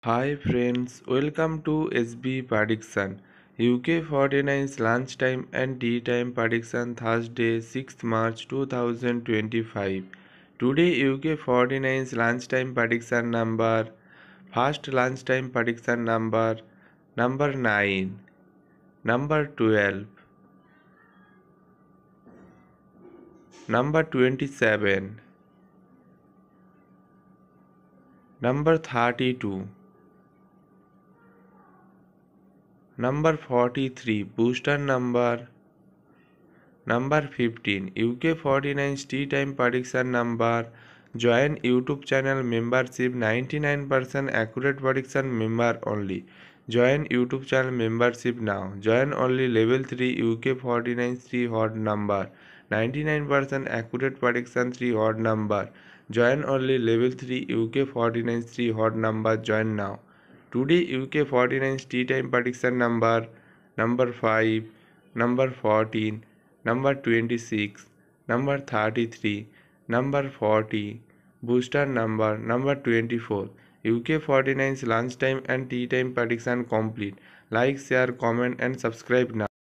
Hi friends, welcome to SB Prediction. UK 49's lunchtime and tea time prediction Thursday 6th March 2025. Today UK 49's lunchtime prediction number, first lunchtime prediction number 9, number 12, number 27, number 32, number 43, booster number 15, UK 49's tea time prediction number. Join YouTube channel membership 99% accurate prediction member only. Join YouTube channel membership now. Join only level 3 UK 49 3 odd number. 99% accurate prediction 3 odd number. Join only level 3 UK 49 3 odd number. Join now. Today UK 49 tea time prediction number 5, number 14, number 26, number 33, number 40, booster number 24. UK 49's lunchtime and tea time prediction complete. Like, share, comment and subscribe now.